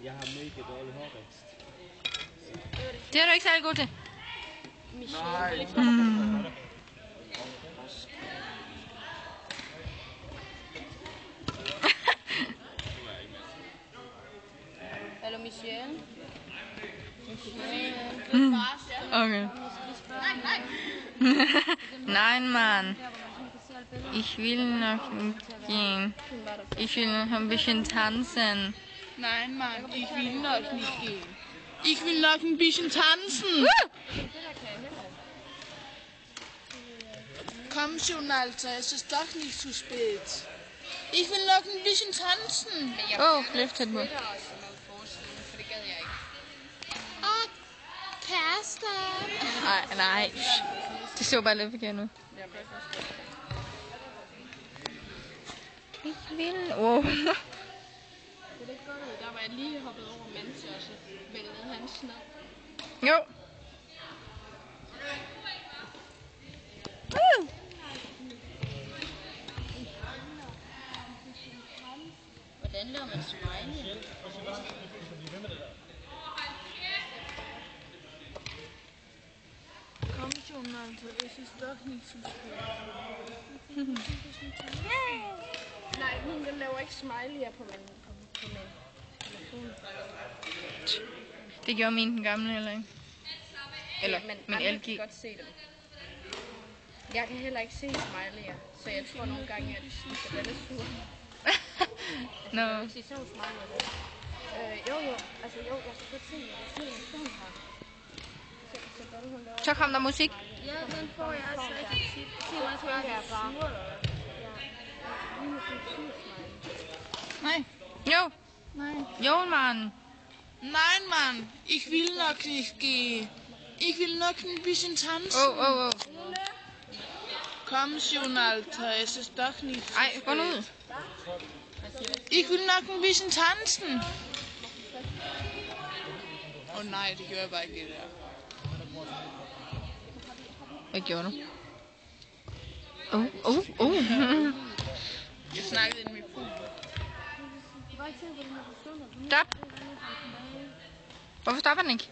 Jeg har mega dårlig hårvækst. Det er du ikke særlig god til. Nej. Hallo Michelle. Okay. Nein, Mann. Ich will noch gehen. Ich will noch ein bisschen tanzen. Nein, Mann, ich will noch nicht gehen. Ich will noch ein bisschen tanzen. Komm schon, Alter, es ist doch nicht zu spät. Ich will noch ein bisschen tanzen. Løft tæt på. Åh, kæreste. Nej. Det så bare lidt forkert nu. Ich will... Wow. Det er ikke godt ud. Der var jeg lige hoppet over Manti, og så væltede han ned. Jo. Hvordan laver man smiley? Komm schon, Alter, es ist doch nicht zu spät. Nej, den laver ikke smiley'er på min telefon. Det gjorde min den gamle heller ikke. Eller Men min andre LG. kan godt se dem. Jeg kan heller ikke se smiley'er, så jeg tror nogle gange, at Isabelle er sur. Nå. Jeg kan se sådan nogle smiley'er. Jo, altså jo, jeg skal godt se, at jeg ser en film her. Isabelle, hun laver... Så kom der musik. Ja, den får jeg altså ikke tit. Se mig så bare, jeg bare. Ja, lige sådan en sur smiley. Nej, Jo. nej. Jo, Mann. Nein, Mann, ich will noch nicht gehen. Ich will noch ein bisschen tanzen. Oh. Komm schon, Alter, es ist doch nicht zu Ej, gå nu ud. Ich will noch ein bisschen tanzen. Oh nej, det gjorde jeg bare ikke det der. Hvad gjorde du? Jeg snakkede ind i mikrofonen. Stop. Hvorfor stopper den ikke?